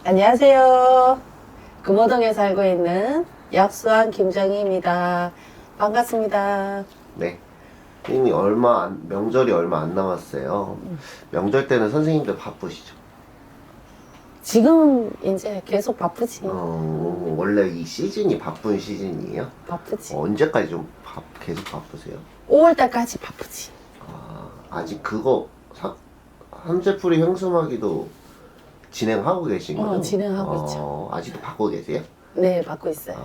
안녕하세요. 금호동에 살고 있는 약수한 김정희입니다. 반갑습니다. 네. 이미 명절이 얼마 안 남았어요. 명절 때는 선생님들 바쁘시죠? 지금 이제 계속 바쁘지. 원래 이 시즌이 바쁜 시즌이에요? 바쁘지. 언제까지 좀 계속 바쁘세요? 5월달까지 바쁘지. 아직 그거, 한재풀이 행수마기도 진행하고 계신 거죠? 진행하고 있죠. 아직도 받고 계세요? 네, 받고 있어요.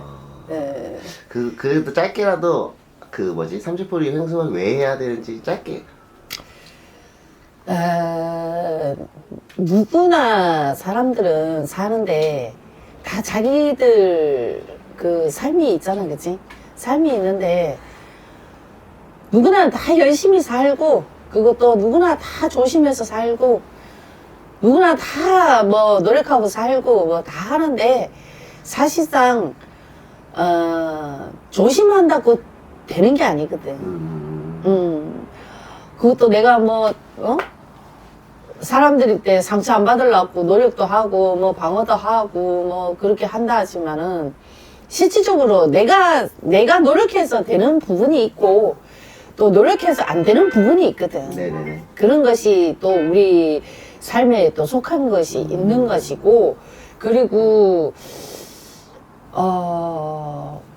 네. 그래도 짧게라도, 삼재풀이 행수마기 왜 해야 되는지 짧게. 누구나 사람들은 사는데 다 자기들 그 삶이 있잖아, 그치? 삶이 있는데 누구나 다 열심히 살고 그것도 누구나 다 조심해서 살고 누구나 다 뭐 노력하고 살고 뭐 다 하는데 사실상 조심한다고 되는 게 아니거든. 그것도 내가 사람들이 때 상처 안 받으려고 노력도 하고 뭐 방어도 하고 뭐 그렇게 한다 하지만은 실질적으로 내가 노력해서 되는 부분이 있고 또 노력해서 안 되는 부분이 있거든. 네네네. 그런 것이 또 우리 삶에 또 속한 것이 있는 것이고, 그리고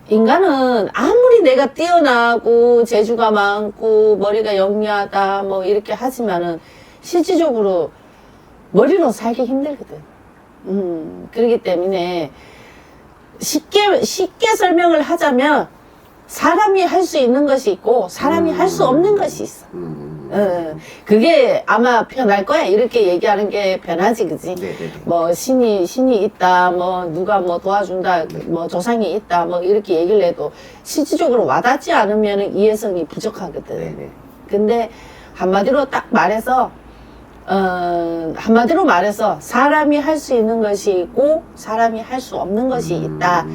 인간은 아무리 내가 뛰어나고 재주가 많고 머리가 영리하다 뭐 이렇게 하지만은 실질적으로 머리로 살기 힘들거든. 그렇기 때문에 쉽게 설명을 하자면 사람이 할 수 있는 것이 있고 사람이 할 수 없는 것이 있어. 그게 아마 편할 거야. 이렇게 얘기하는 게 편하지, 그지? 네네네. 뭐 신이 있다, 뭐 누가 뭐 도와준다, 뭐 조상이 있다, 뭐 이렇게 얘기를 해도 실질적으로 와닿지 않으면 이해성이 부족하거든. 네네. 근데 한마디로 말해서 사람이 할 수 있는 것이 있고 사람이 할 수 없는 것이 있다.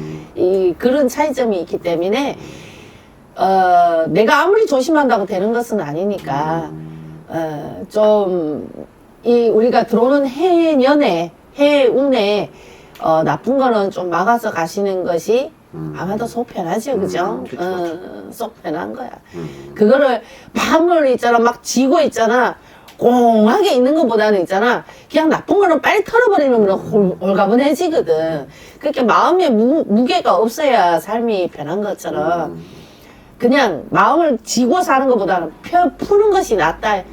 그런 차이점이 있기 때문에 내가 아무리 조심한다고 되는 것은 아니니까 우리가 들어오는 해운에 나쁜 거는 좀 막아서 가시는 것이 아마도 속 편하죠, 그죠? 속 편한 거야. 그거를 밤을 있잖아, 막 지고 있잖아. 공하게 있는 것보다는 있잖아, 그냥 나쁜 거는 빨리 털어버리는 거는 홀가분해지거든. 그렇게 마음에 무게가 없어야 삶이 편한 것처럼 그냥 마음을 지고 사는 것보다는 푸는 것이 낫다.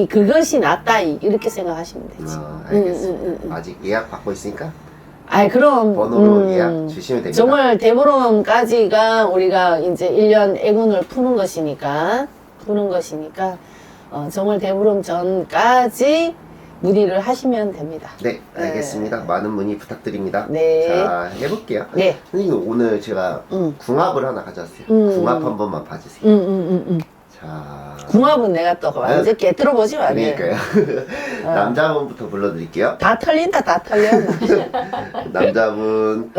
그것이 낫다. 이렇게 생각하시면 되지. 알겠습니다. 아직 예약 받고 있으니까 아이, 그럼. 번호로 예약 주시면 됩니다. 정월 대보름까지가 우리가 이제 1년 애군을 푸는 것이니까, 정월 대보름 전까지 문의를 하시면 됩니다. 네, 알겠습니다. 많은 문의 부탁드립니다. 네. 자, 해볼게요. 네. 선생님, 오늘 제가 궁합을 하나 가져왔어요. 궁합 한 번만 봐주세요. 자, 궁합은 내가 또 완전 깨뜨려 보지 마. 그러니까요. 남자분부터 불러드릴게요. 다 털린다, 다 털려. 남자분.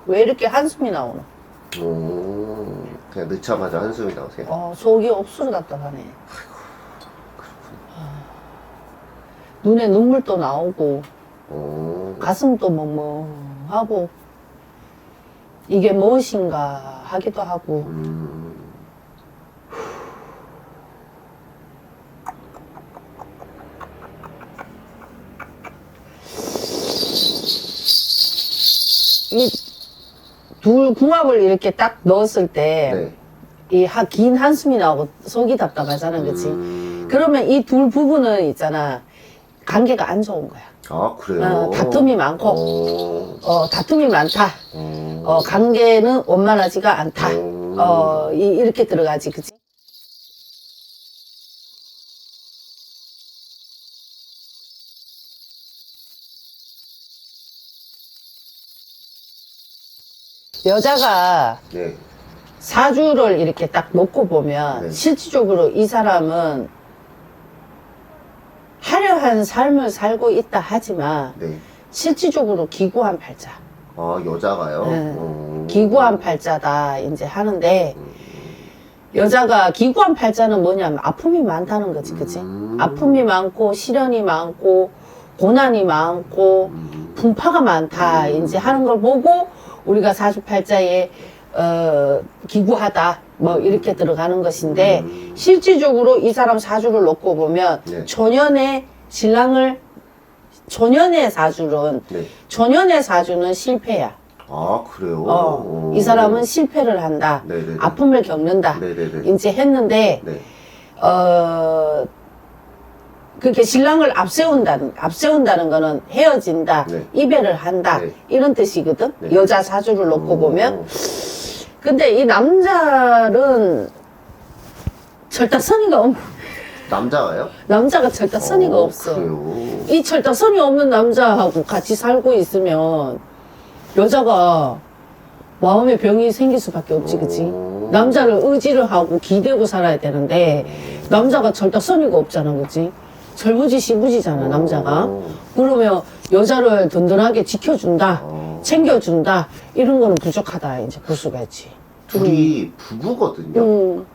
왜 이렇게 한숨이 나오나? 그냥 넣자마자 한숨이 나오세요? 속이 옥수수 답답하네. 눈에 눈물도 나오고, 가슴도 멍멍하고, 이게 무엇인가 하기도 하고. 이 둘 궁합을 이렇게 딱 넣었을 때, 네. 긴 한숨이 나오고 속이 답답하잖아, 그치? 그러면 이 둘 부분은 있잖아, 관계가 안 좋은 거야. 아, 그래요? 다툼이 많고, 다툼이 많다. 관계는 원만하지가 않다. 이렇게 들어가지, 그치? 여자가 네. 사주를 이렇게 딱 놓고 보면 네. 실질적으로 이 사람은 화려한 삶을 살고 있다 하지만 네. 실질적으로 기구한 팔자. 아, 여자가요? 네. 기구한 팔자다 이제 하는데 여자가 기구한 팔자는 뭐냐면 아픔이 많다는 거지, 그치? 아픔이 많고 시련이 많고 고난이 많고 분파가 많다 이제 하는 걸 보고 우리가 사주팔자에 기구하다 뭐 이렇게 들어가는 것인데 실질적으로 이 사람 사주를 놓고 보면 네. 초년의 사주는 네. 초년의 사주는 실패야. 아, 그래요? 이 사람은 실패를 한다. 네네네. 아픔을 겪는다. 네네네. 이제 했는데 네. 그렇게 신랑을 앞세운다는 거는 헤어진다, 네. 이별을 한다, 네. 이런 뜻이거든. 네. 여자 사주를 놓고 보면. 근데 이 남자는 철딱서니가 남자가요? 남자가 철딱서니가 없어. 그래요? 이 철딱서니 없는 남자하고 같이 살고 있으면 여자가 마음의 병이 생길 수밖에 없지, 그치? 남자를 의지를 하고 기대고 살아야 되는데 남자가 철딱서니가 없잖아, 그치? 절부지 시부지잖아, 남자가. 그러면 여자를 든든하게 지켜준다, 챙겨준다, 이런 거는 부족하다, 이제 볼 수가 있지. 둘이 부부거든요. 음.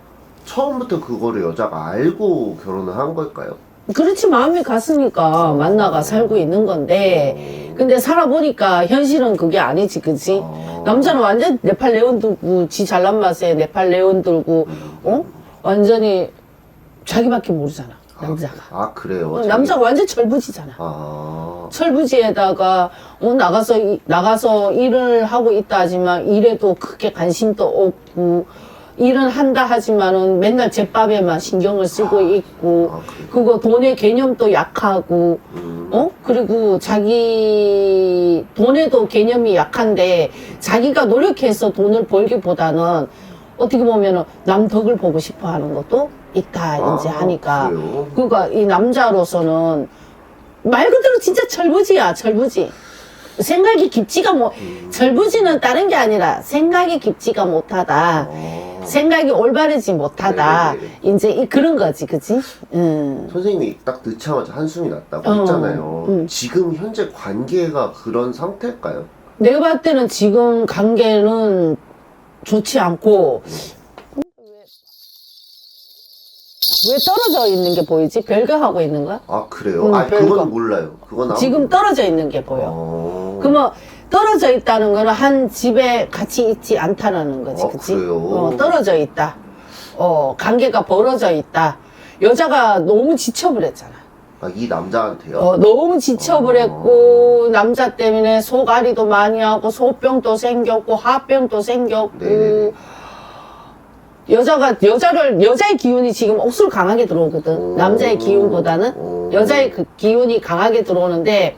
처음부터 그거를 여자가 알고 결혼을 한 걸까요? 그렇지, 마음이 갔으니까 만나가 살고 있는 건데, 근데 살아보니까 현실은 그게 아니지, 그치? 남자는 완전 네팔 레온 들고, 지 잘난 맛에 네팔 레온 들고, 완전히 자기밖에 모르잖아, 남자가. 아, 그래요? 남자가 완전 철부지잖아. 아, 철부지에다가, 나가서 일을 하고 있다 하지만, 일에도 크게 관심도 없고, 일은 한다 하지만은 맨날 제밥에만 신경을 쓰고 있고, 그거 돈의 개념도 약하고, 그리고 자기 돈에도 개념이 약한데, 자기가 노력해서 돈을 벌기보다는 어떻게 보면은 남 덕을 보고 싶어 하는 것도 있다, 이제 하니까. 그래요? 그러니까 이 남자로서는 말 그대로 진짜 철부지야, 철부지. 생각이 깊지가 철부지는 다른 게 아니라 생각이 깊지가 못하다. 생각이 올바르지 못하다. 네네네. 이제 그런 거지, 그치? 선생님이 딱 넣자마자 한숨이 났다고 했잖아요. 지금 현재 관계가 그런 상태일까요? 내가 봤을 때는 지금 관계는 좋지 않고, 왜 떨어져 있는 게 보이지? 별거하고 있는 거야? 아, 그래요? 아, 별거. 그건 몰라요. 그건 지금 떨어져 있는 게 보여. 그 그러면 떨어져 있다는 거는 한 집에 같이 있지 않다라는 거지, 그치? 그래요? 떨어져 있다. 관계가 벌어져 있다. 여자가 너무 지쳐버렸잖아. 아, 이 남자한테요? 너무 지쳐버렸고, 남자 때문에 속앓이도 많이 하고, 소병도 생겼고, 화병도 생겼고, 네네네. 여자의 기운이 지금 억수로 강하게 들어오거든. 남자의 기운보다는 여자의 그 기운이 강하게 들어오는데,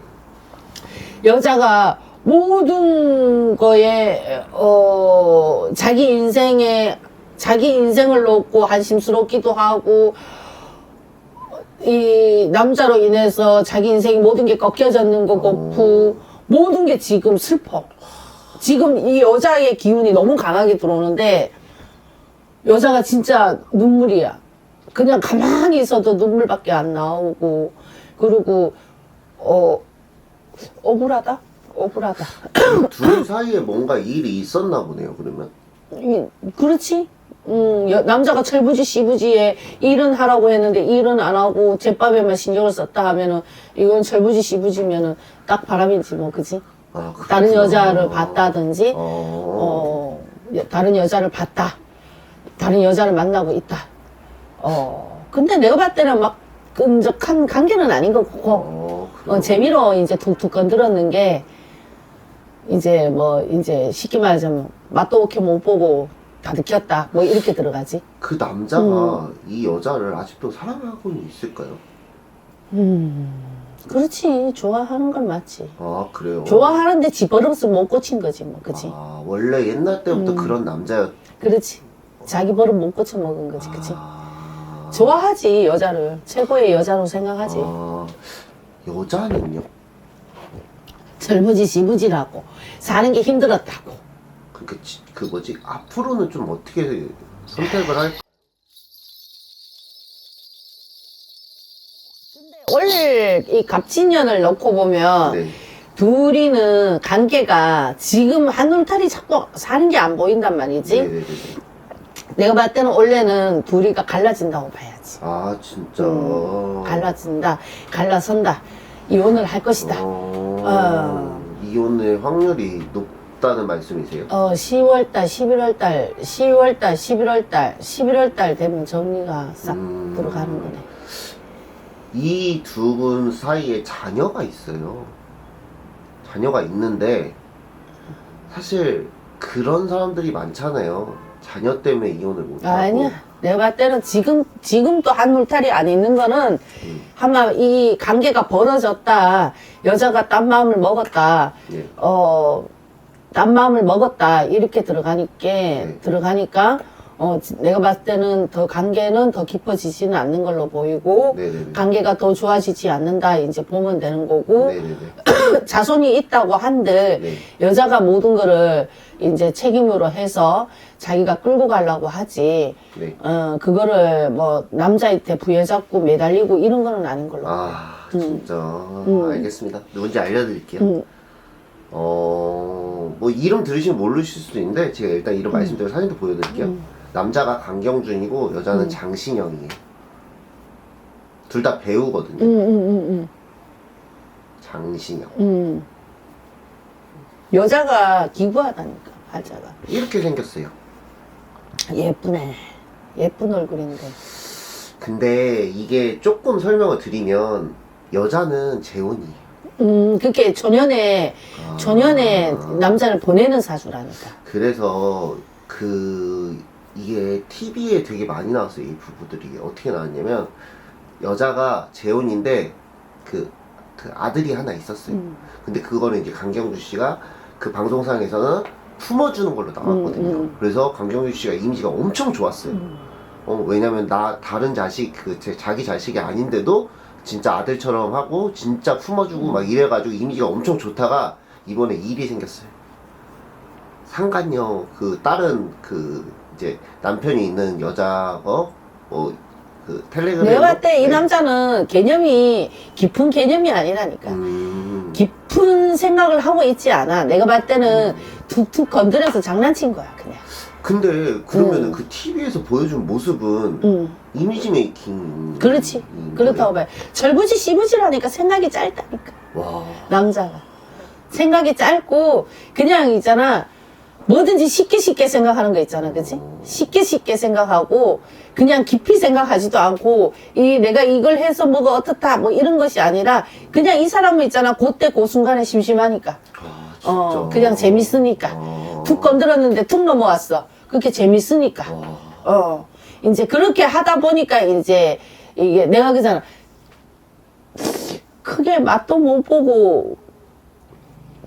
여자가 모든 거에, 자기 인생을 놓고 한심스럽기도 하고, 이 남자로 인해서 자기 인생이 모든 게 꺾여졌는 거 같고, 모든 게 지금 슬퍼. 지금 이 여자의 기운이 너무 강하게 들어오는데, 여자가 진짜 눈물이야. 그냥 가만히 있어도 눈물밖에 안 나오고, 그리고, 억울하다? 억울하다. 둘 사이에 뭔가 일이 있었나 보네요, 그러면. 그렇지? 남자가 철부지 씨부지에 일은 하라고 했는데 일은 안 하고 제밥에만 신경을 썼다 하면은 이건 철부지 씨부지면은 딱 바람이지 뭐, 그지? 아, 다른 여자를 봤다든지, 다른 여자를 봤다. 다른 여자를 만나고 있다. 근데 내가 봤을 때는 막 끈적한 관계는 아닌 것 같고, 재미로 이제 툭툭 건드렸는 게, 이제 쉽게 말하자면, 맛도 없게 못 보고 다 느꼈다. 뭐 이렇게 들어가지. 그 남자가 이 여자를 아직도 사랑하고 있을까요? 그렇지. 좋아하는 건 맞지. 아, 그래요? 좋아하는데 지 버릇을 못 고친 거지, 뭐, 그치? 아, 원래 옛날 때부터 그런 남자였. 그렇지. 자기 버릇 못 고쳐 먹은 거지, 그치? 아, 좋아하지, 여자를. 최고의 여자로 생각하지. 여자는요? 젊은지 지부지라고 사는 게 힘들었다고. 그 뭐지 앞으로는 좀 어떻게 선택을 할? 원래 이 갑진년을 놓고 보면 네. 둘이는 관계가 지금 한 울타리 잡고 사는 게 안 보인단 말이지. 네네네. 내가 봤을 때는 원래는 둘이가 갈라진다고 봐야지. 아 진짜. 갈라진다, 갈라선다, 이혼을 할 것이다. 이혼의 확률이 높다는 말씀이세요? 10월달, 11월달, 10월달, 11월달, 11월달 되면 정리가 싹 들어가는 거네. 이 두 분 사이에 자녀가 있어요. 자녀가 있는데 사실 그런 사람들이 많잖아요. 자녀 때문에 이혼을 못하고. 아니야. 내가 봤을 때는 지금도 한 울타리 안 있는 거는 아마 이 관계가 벌어졌다. 여자가 딴 마음을 먹었다. 예. 딴 마음을 먹었다. 이렇게 들어가니까, 내가 봤을 때는 더 관계는 더 깊어지지는 않는 걸로 보이고, 네네네. 관계가 더 좋아지지 않는다. 이제 보면 되는 거고, 네네네. 자손이 있다고 한들, 네. 여자가 모든 거를 이제 책임으로 해서 자기가 끌고 가려고 하지, 네. 그거를 뭐 남자한테 부여잡고 매달리고 이런 거는 아닌 걸로. 아 진짜 알겠습니다. 누군지 알려드릴게요. 뭐 이름 들으시면 모르실 수도 있는데 제가 일단 이름 말씀드리고 사진도 보여드릴게요. 남자가 강경준이고 여자는 장신영이에요. 둘 다 배우거든요. 장신영. 여자가 기구하다니까, 발자가. 이렇게 생겼어요. 예쁘네. 예쁜 얼굴인데. 근데 이게 조금 설명을 드리면 여자는 재혼이에요. 그게 초년에 남자를 보내는 사주라니까. 그래서 이게 TV에 되게 많이 나왔어요. 이 부부들이 어떻게 나왔냐면 여자가 재혼인데 그 아들이 하나 있었어요. 근데 그거는 이제 강경주 씨가 그 방송상에서는 품어주는 걸로 나왔거든요. 그래서 강경주 씨가 이미지가 엄청 좋았어요. 왜냐면 다른 자식 자기 자식이 아닌데도 진짜 아들처럼 하고 진짜 품어주고 막 이래가지고 이미지가 엄청 좋다가 이번에 일이 생겼어요. 상간녀 다른 이제 남편이 있는 여자가 텔레그램 내가 봤을 때 이 남자는 개념이 깊은 개념이 아니라니까. 깊은 생각을 하고 있지 않아. 내가 봤을 때는 툭툭 건드려서 장난친 거야, 그냥. 근데 그러면은 그 TV에서 보여준 모습은 이미지 메이킹. 그렇지. 그렇다고 봐요. 절부지 씨부지라니까 생각이 짧다니까. 와. 남자가. 생각이 짧고, 그냥 있잖아. 뭐든지 쉽게 생각하는 거 있잖아. 그치? 쉽게 생각하고, 그냥 깊이 생각하지도 않고, 내가 이걸 해서 뭐가 어떻다, 뭐 이런 것이 아니라, 그냥 이 사람은 있잖아. 그때 그 순간에 심심하니까. 진짜. 그냥 재밌으니까. 툭 건드렸는데 툭 넘어왔어. 그렇게 재밌으니까. 이제 그렇게 하다 보니까 이제 이게 내가 그잖아. 크게 맛도 못 보고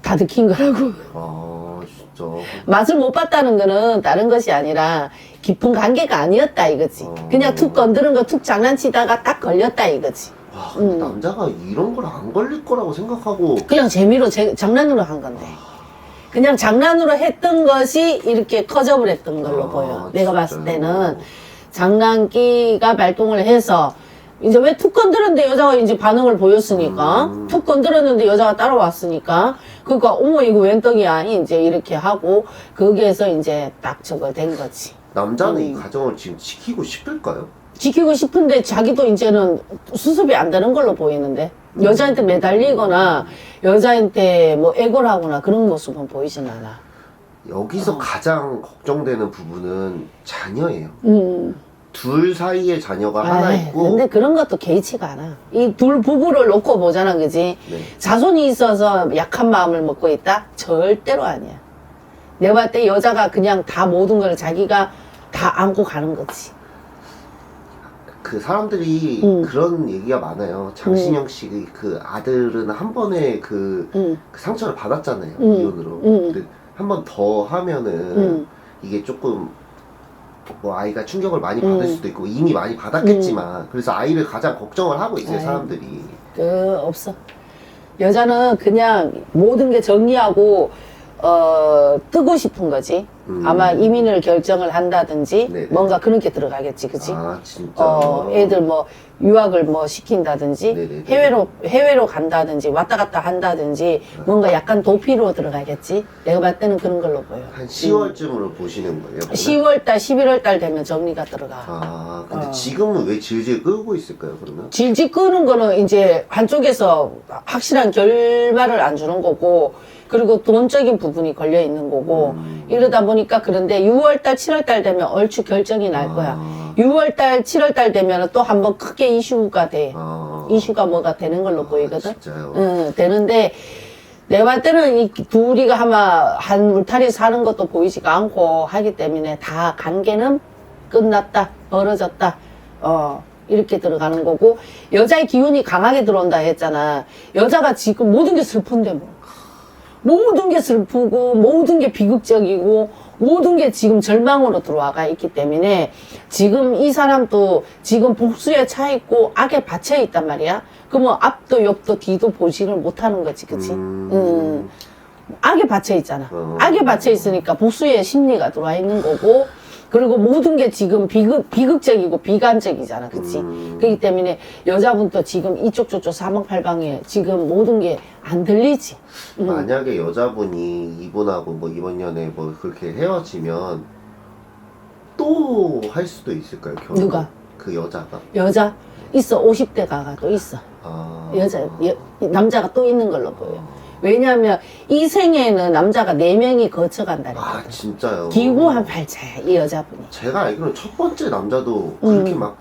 다 들킨 거라고. 진짜. 맛을 못 봤다는 거는 다른 것이 아니라 깊은 관계가 아니었다 이거지. 그냥 툭 건드는 거 툭 장난치다가 딱 걸렸다 이거지. 와, 근데 남자가 이런 걸 안 걸릴 거라고 생각하고. 그냥 재미로 장난으로 한 건데. 그냥 장난으로 했던 것이 이렇게 커져버렸던 걸로 보여. 내가 봤을 때는 장난기가 발동을 해서 이제 왜 툭 건드렸는데 여자가 이제 반응을 보였으니까 툭 건드렸는데 여자가 따라왔으니까 그러니까 어머 이거 웬 떡이야 이제 이렇게 하고 거기에서 이제 딱 저거 된 거지. 남자는 이 가정을 지금 지키고 싶을까요? 지키고 싶은데 자기도 이제는 수습이 안 되는 걸로 보이는데 여자한테 매달리거나 여자한테 뭐 애고를 하거나 그런 모습은 보이진 않아. 여기서 가장 걱정되는 부분은 자녀예요. 둘 사이에 자녀가 하나 있고. 근데 그런 것도 개의치가 않아. 이 둘 부부를 놓고 보잖아, 그지? 네. 자손이 있어서 약한 마음을 먹고 있다? 절대로 아니야. 내가 봤을 때 여자가 그냥 다 모든 걸 자기가 다 안고 가는 거지. 그 사람들이 그런 얘기가 많아요. 장신영 씨 그 아들은 한 번에 그 상처를 받았잖아요. 이혼으로. 근데 한 번 더 하면은 이게 조금 뭐 아이가 충격을 많이 받을 수도 있고 이미 많이 받았겠지만 그래서 아이를 가장 걱정을 하고 있어요. 사람들이. 없어. 여자는 그냥 모든 게 정리하고 뜨고 싶은 거지. 아마 이민을 결정을 한다든지 네네. 뭔가 그런 게 들어가겠지, 그치? 아, 진짜. 애들 뭐 유학을 뭐 시킨다든지 네네네. 해외로 간다든지 왔다 갔다 한다든지 뭔가 약간 도피로 들어가겠지. 내가 봤을 때는 그런 걸로 보여. 한 10월쯤으로 보시는 거예요? 그러면? 10월달, 11월달 되면 정리가 들어가. 아, 근데 지금은 왜 질질 끌고 있을까요, 그러면? 질질 끄는 거는 이제 한쪽에서 확실한 결말을 안 주는 거고, 그리고 돈적인 부분이 걸려 있는 거고, 이러다 보니까 그런데 6월달, 7월달 되면 얼추 결정이 날 거야. 6월달, 7월달 되면 또 한번 크게 이슈가 돼. 이슈가 뭐가 되는 걸로 보이거든. 진짜요? 응, 되는데, 내가 봤을 때는 이 둘이가 아마 한 울타리 사는 것도 보이지가 않고 하기 때문에 다 관계는 끝났다, 멀어졌다, 이렇게 들어가는 거고, 여자의 기운이 강하게 들어온다 했잖아. 여자가 지금 모든 게 슬픈데 뭐. 모든 게 슬프고, 모든 게 비극적이고, 모든 게 지금 절망으로 들어와가 있기 때문에, 지금 이 사람도 지금 복수에 차 있고, 악에 받쳐 있단 말이야. 그러면 앞도 옆도 뒤도 보지를 못하는 거지, 그치? 악에 받쳐 있잖아. 악에 받쳐 있으니까 복수의 심리가 들어와 있는 거고, 그리고 모든 게 지금 비극적이고 비관적이잖아, 그치? 그렇기 때문에 여자분도 지금 이쪽 저쪽 사방팔방에 지금 모든 게 안 들리지. 만약에 여자분이 이분하고 뭐 이번 년에 뭐 그렇게 헤어지면 또 할 수도 있을까요, 결혼? 누가? 그 여자가? 여자 있어. 50대 가가 또 있어. 아. 남자가 또 있는 걸로 보여. 왜냐하면 이 생에는 남자가 4명이 거쳐간다니까. 아, 진짜요? 기구한 팔자야, 이 여자분이. 제가 알기로는 첫 번째 남자도 그렇게 막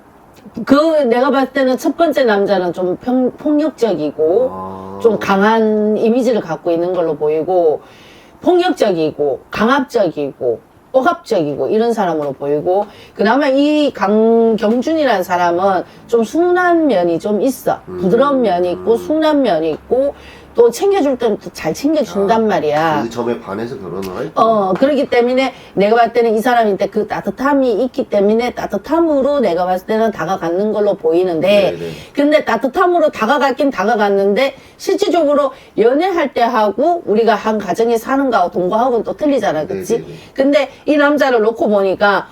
내가 봤을 때는 첫 번째 남자는 좀 폭력적이고, 좀 강한 이미지를 갖고 있는 걸로 보이고, 폭력적이고, 강압적이고, 억압적이고, 이런 사람으로 보이고, 그나마 이 강경준이라는 사람은 좀 순한 면이 좀 있어. 부드러운 면이 있고, 순한 면이 있고, 또 챙겨줄 때는 또 잘 챙겨준단 말이야. 그 점에 반해서 결혼을 할 그렇기 때문에 내가 봤을 때는 이 사람한테 그 따뜻함이 있기 때문에 따뜻함으로 내가 봤을 때는 다가가는 걸로 보이는데, 네네. 근데 따뜻함으로 다가갔긴 다가갔는데, 실질적으로 연애할 때 하고 우리가 한 가정에 사는 거하고 동거하고는 또 틀리잖아, 그치? 네네네. 근데 이 남자를 놓고 보니까,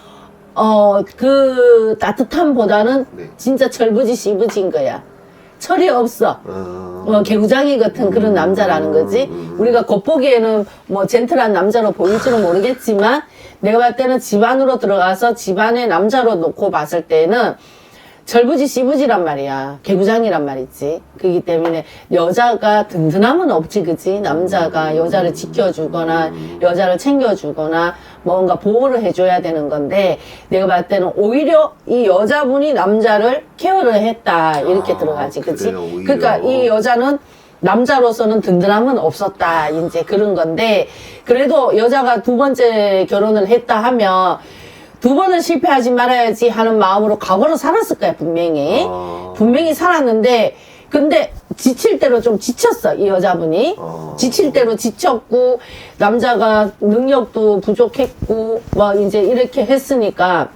그 따뜻함보다는 네. 진짜 철부지 씨부지인 거야. 철이 없어. 개구장이 같은 그런 남자라는 거지. 우리가 겉보기에는 뭐 젠틀한 남자로 보일지는 모르겠지만, 내가 봤을 때는 집안으로 들어가서 집안의 남자로 놓고 봤을 때는 절부지 씨부지란 말이야. 개구장이란 말이지. 그렇기 때문에 여자가 든든함은 없지, 그치? 남자가 여자를 지켜주거나 여자를 챙겨주거나 뭔가 보호를 해줘야 되는 건데, 내가 봤을 때는 오히려 이 여자분이 남자를 케어를 했다, 이렇게 들어가지, 그치? 그래요, 오히려. 그러니까 이 여자는 남자로서는 든든함은 없었다, 이제 그런 건데, 그래도 여자가 두 번째 결혼을 했다 하면 두 번은 실패하지 말아야지 하는 마음으로 과거로 살았을 거야, 분명히. 분명히 살았는데, 근데 지칠 대로 좀 지쳤어, 이 여자분이. 지칠 대로 지쳤고, 남자가 능력도 부족했고, 뭐 이제 이렇게 했으니까,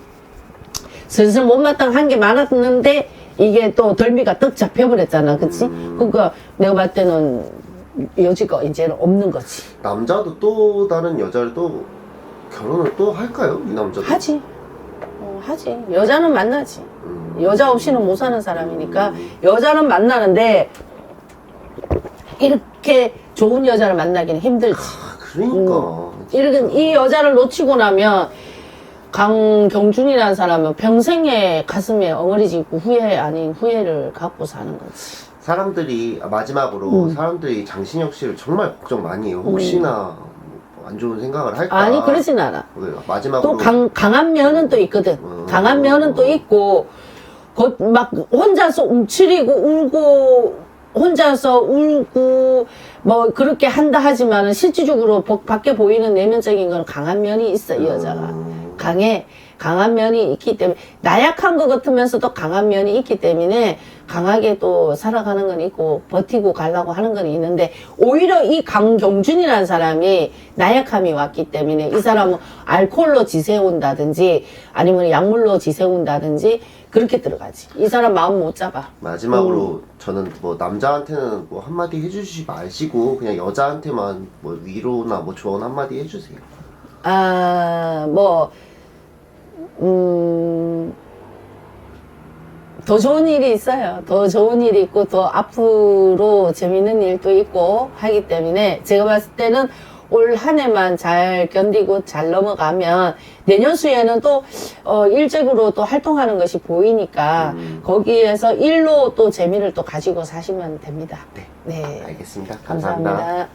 슬슬 못마땅한 게 많았는데, 이게 또 덜미가 떡 잡혀버렸잖아, 그치? 그러니까 내가 봤을 때는 여지가 이제는 없는 거지. 남자도 또 다른 여자를 또 결혼을 또 할까요? 이 남자도? 하지. 하지. 여자는 만나지. 여자 없이는 못 사는 사람이니까 여자는 만나는데 이렇게 좋은 여자를 만나기는 힘들지. 그러니까. 이렇게 이 여자를 놓치고 나면 강경준이라는 사람은 평생에 가슴에 엉어리지고 후회 아닌 후회를 갖고 사는 거지. 사람들이 마지막으로 사람들이 장신혁 씨를 정말 걱정 많이 해요. 혹시나 안 좋은 생각을 할까? 아니, 그러진 않아. 왜요? 마지막으로 또 강한 면은 또 있거든. 강한 면은 또 있고, 막 혼자서 움츠리고 울고, 혼자서 울고, 뭐 그렇게 한다 하지만은 실질적으로 밖에 보이는 내면적인 건 강한 면이 있어, 이 여자가. 강한 면이 있기 때문에, 나약한 것 같으면서도 강한 면이 있기 때문에, 강하게 또 살아가는 건 있고 버티고 가려고 하는 건 있는데 오히려 이 강경준이라는 사람이 나약함이 왔기 때문에 이 사람은 알코올로 지새운다든지 아니면 약물로 지새운다든지 그렇게 들어가지. 이 사람 마음 못 잡아. 마지막으로 저는 뭐 남자한테는 뭐 한마디 해주시지 마시고 그냥 여자한테만 뭐 위로나 뭐 조언 한마디 해주세요. 더 좋은 일이 있어요. 더 좋은 일이 있고, 더 앞으로 재밌는 일도 있고 하기 때문에 제가 봤을 때는 올 한 해만 잘 견디고 잘 넘어가면 내년 수에는 또, 일적으로 또 활동하는 것이 보이니까 거기에서 일로 또 재미를 또 가지고 사시면 됩니다. 네. 네. 알겠습니다. 감사합니다. 감사합니다.